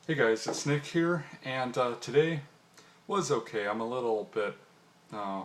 Hey guys, it's Nick here, and today was okay. I'm a little bit uh,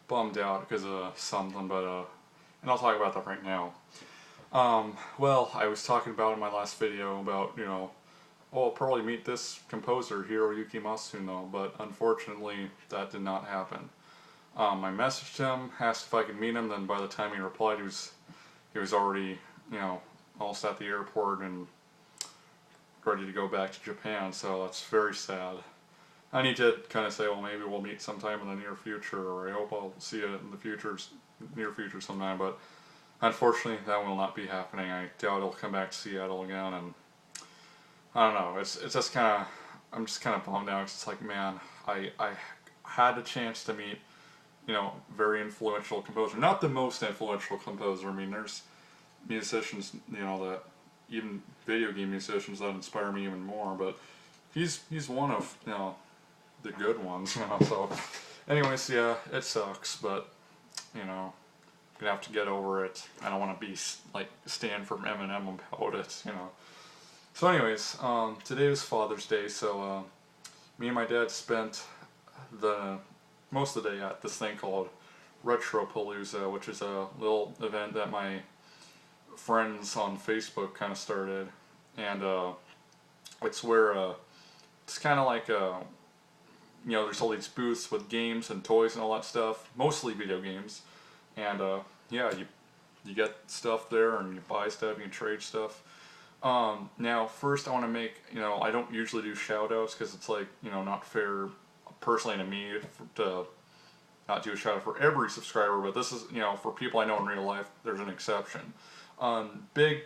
bummed out because of something, but and I'll talk about that right now. Well, I was talking about in my last video about, oh, I'll probably meet this composer, Hiroyuki Masuno, but unfortunately that did not happen. I messaged him, asked if I could meet him, then by the time he replied, he was already, almost at the airport and ready to go back to Japan, so that's very sad. And he did kind of say, well, maybe we'll meet sometime in the near future, or I hope I'll see you in the near future sometime, but unfortunately that will not be happening. I doubt he'll come back to Seattle again, and I don't know, it's just kind of, I'm just kind of bummed out, 'cause it's like, man, I had a chance to meet, very influential composer. Not the most influential composer, I mean, there's musicians, that even video game musicians that inspire me even more, but he's one of the good ones, so anyways, yeah, it sucks, but gonna have to get over it. I don't want to be like stand for Eminem about it, so anyways, today was Father's Day, so me and my dad spent the most of the day at this thing called Retropalooza, which is a little event that my friends on Facebook kind of started, and it's where it's kind of like there's all these booths with games and toys and all that stuff, mostly video games, and yeah, you get stuff there and you buy stuff, you can trade stuff. Now first I want to make, I don't usually do shout outs because it's like, not fair personally to me to not do a shout out for every subscriber, but this is, for people I know in real life, there's an exception. Big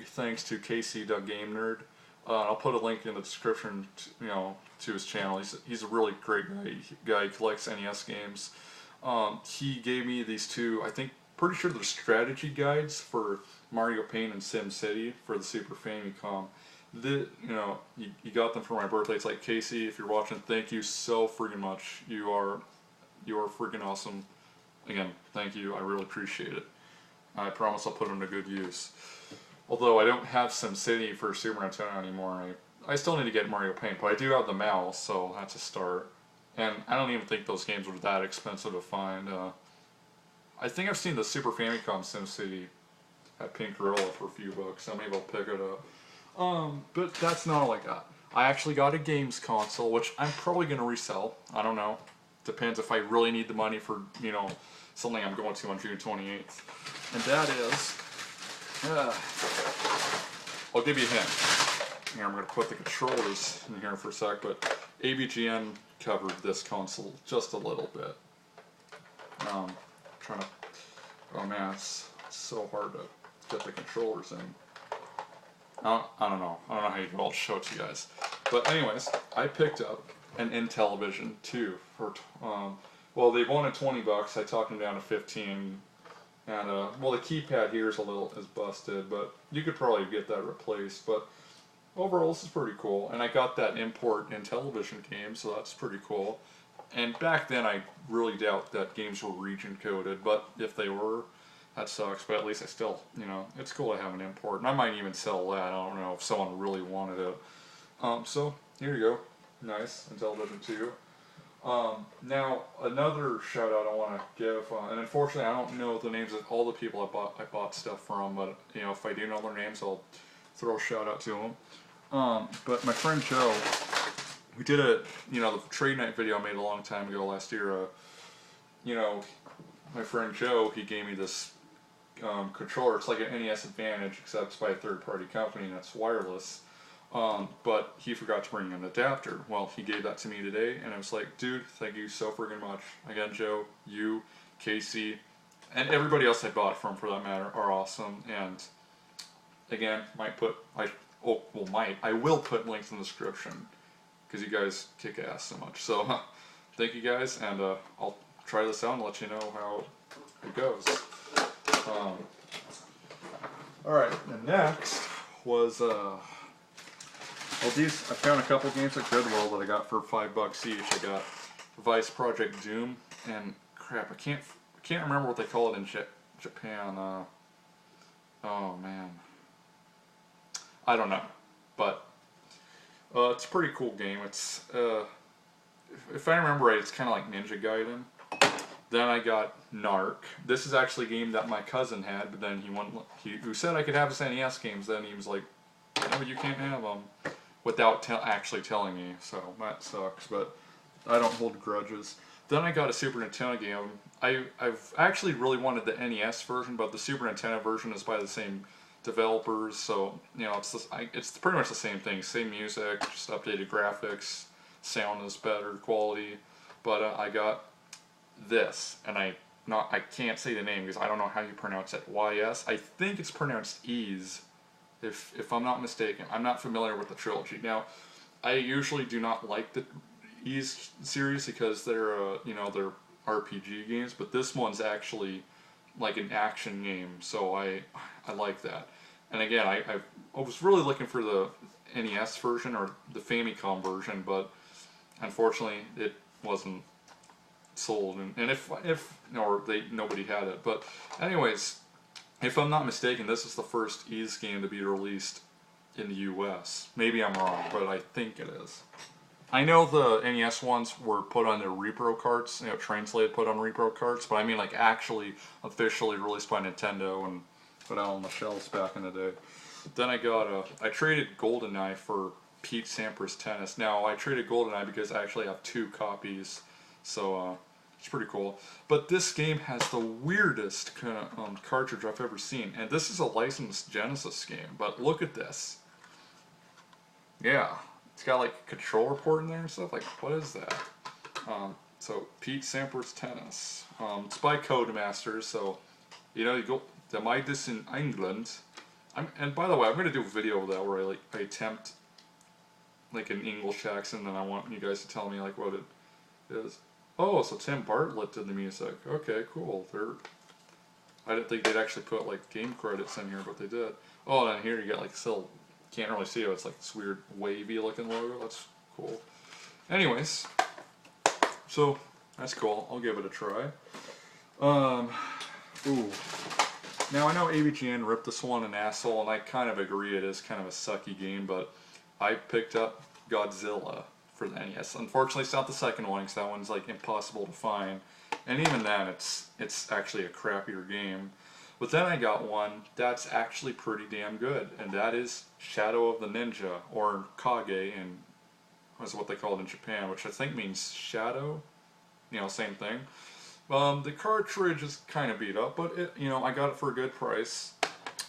thanks to Casey the Game Nerd. I'll put a link in the description to his channel. He's a really great guy. He collects NES games. He gave me these two, pretty sure they're strategy guides for Mario Paint and Sim City for the Super Famicom. You got them for my birthday. It's like, Casey, if you're watching, thank you so freaking much. You are freaking awesome. Again, thank you. I really appreciate it. I promise I'll put them to good use. Although I don't have SimCity for Super Nintendo anymore, I still need to get Mario Paint, but I do have the mouse, so that's a start. And I don't even think those games were that expensive to find. I think I've seen the Super Famicom SimCity at Pink Gorilla for a few bucks, so maybe I'll pick it up. But that's not all I got. I actually got a games console, which I'm probably going to resell. I don't know. Depends if I really need the money for, something I'm going to on June 28th. And that is, I'll give you a hint. Here, I'm going to put the controllers in here for a sec, but AVGN covered this console just a little bit. Trying to, oh man, it's so hard to get the controllers in. I don't know how you can all show it to you guys. But anyways, I picked up an Intellivision too for, well, they wanted 20 bucks. I talked them down to 15. And, well, the keypad here is busted, but you could probably get that replaced. But overall, this is pretty cool. And I got that import Intellivision game, so that's pretty cool. And back then, I really doubt that games were region coded, but if they were, that sucks. But at least I still, it's cool to have an import. And I might even sell that. I don't know if someone really wanted it. So, here you go. Nice. Intellivision 2. Now another shout out I want to give, and unfortunately I don't know the names of all the people I bought stuff from, but if I do know their names, I'll throw a shout out to them. But my friend Joe, who did the trade night video I made a long time ago last year, my friend Joe, he gave me this controller. It's like an NES Advantage, except it's by a third-party company and it's wireless. But he forgot to bring an adapter. Well, he gave that to me today, and I was like, dude, thank you so freaking much. Again, Joe, you, Casey, and everybody else I bought from, for that matter, are awesome. And again, I will put links in the description, because you guys kick ass so much. So, thank you guys, and I'll try this out and let you know how it goes. Alright, and next was, I found a couple games at Goodwill that I got for $5 each. I got Vice Project Doom, and crap, I can't remember what they call it in Japan. Oh man, I don't know, but It's a pretty cool game. It's if I remember right, it's kind of like Ninja Gaiden. Then I got Narc. This is actually a game that my cousin had, but then who said I could have his NES games. Then he was like, "No, you can't have them," without actually telling me. So that sucks. But I don't hold grudges. Then I got a Super Nintendo game. I've actually really wanted the NES version, but the Super Nintendo version is by the same developers, so you know it's pretty much the same thing, same music, just updated graphics, sound is better quality. But I got this, and I can't say the name because I don't know how you pronounce it. YS. I think it's pronounced Ease, if I'm not mistaken. I'm not familiar with the trilogy. Now, I usually do not like the Ease series because they're they're RPG games, but this one's actually like an action game, so I like that. And again, I was really looking for the NES version or the Famicom version, but unfortunately it wasn't sold. And if or nobody had it. But anyways, if I'm not mistaken, this is the first Ys game to be released in the U.S. Maybe I'm wrong, but I think it is. I know the NES ones were put on their repro carts, translated, put on repro carts, but I mean like actually officially released by Nintendo and put out on the shelves back in the day. Then I traded GoldenEye for Pete Sampras Tennis. Now I traded GoldenEye because I actually have 2 copies, so it's pretty cool. But this game has the weirdest kind of cartridge I've ever seen, and this is a licensed Genesis game. But look at this. Yeah. It's got like a controller port in there and stuff. Like, what is that? So Pete Sampras Tennis. It's by Codemasters. So, you go. They made this in England. And by the way, I'm gonna do a video of that where I attempt like an English accent, and I want you guys to tell me like what it is. Oh, so Tim Bartlett did the music. Okay, cool. I didn't think they'd actually put like game credits in here, but they did. Oh, and here you get like still. Can't really see it. It's like this weird wavy looking logo. That's cool. Anyways, so that's cool. I'll give it a try. Ooh. Now I know ABGN ripped this one an asshole, and I kind of agree it is kind of a sucky game, but I picked up Godzilla for the NES. Unfortunately, it's not the second one because that one's like impossible to find, and even then, it's actually a crappier game. But then I got one that's actually pretty damn good, and that is Shadow of the Ninja, or Kage, and that's what they call it in Japan, which I think means shadow. Same thing. The cartridge is kind of beat up, but I got it for a good price.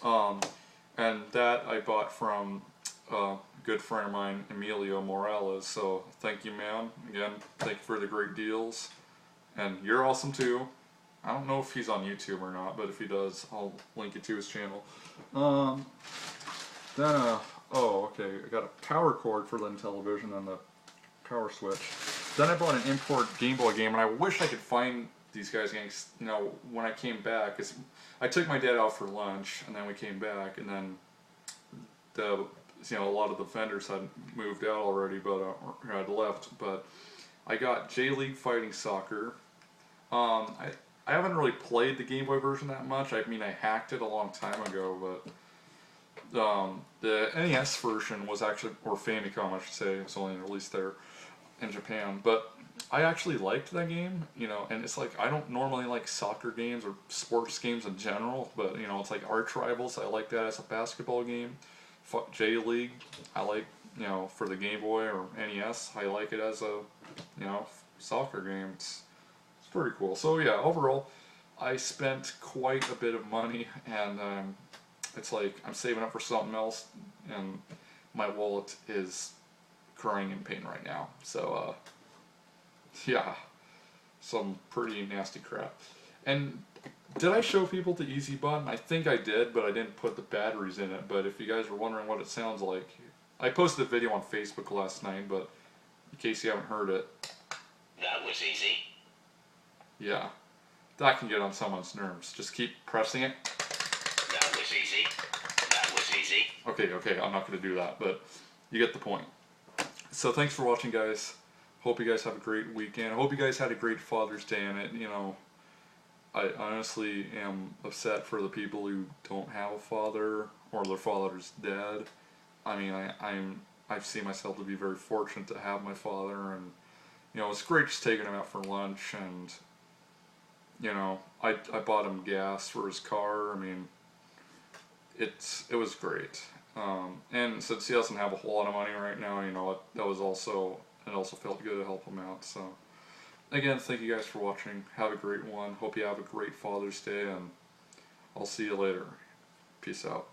And that I bought from a good friend of mine, Emilio Morales. So thank you, man. Again, thank you for the great deals, and you're awesome too. I don't know if he's on YouTube or not, but if he does, I'll link it to his channel. Oh, okay, I got a power cord for the television and the power switch. Then I bought an import Game Boy game, and I wish I could find these guys games, when I came back. Cause I took my dad out for lunch, and then we came back, and then a lot of the vendors had moved out already, but or had left. But I got J-League Fighting Soccer. I haven't really played the Game Boy version that much. I mean, I hacked it a long time ago, but the NES version was actually, or Famicom I should say, it was only released there in Japan. But I actually liked that game, and it's like, I don't normally like soccer games or sports games in general, but it's like Arch Rivals, I like that as a basketball game. J-League, I like, for the Game Boy or NES, I like it as a, soccer game. It's pretty cool. So yeah, overall, I spent quite a bit of money, and it's like I'm saving up for something else, and my wallet is crying in pain right now. So yeah, some pretty nasty crap. And did I show people the easy button? I think I did, but I didn't put the batteries in it. But if you guys were wondering what it sounds like, I posted a video on Facebook last night, but in case you haven't heard it. That was easy. Yeah, that can get on someone's nerves. Just keep pressing it. That was easy. That was easy. Okay, I'm not going to do that, but you get the point. So thanks for watching, guys. Hope you guys have a great weekend. I hope you guys had a great Father's Day, and I honestly am upset for the people who don't have a father or their father's dead. I mean, I see myself to be very fortunate to have my father, and you know, it's great just taking him out for lunch, and you know, I bought him gas for his car. I mean, it was great. And since he doesn't have a whole lot of money right now, you know, it also felt good to help him out. So again, thank you guys for watching. Have a great one. Hope you have a great Father's Day, and I'll see you later. Peace out.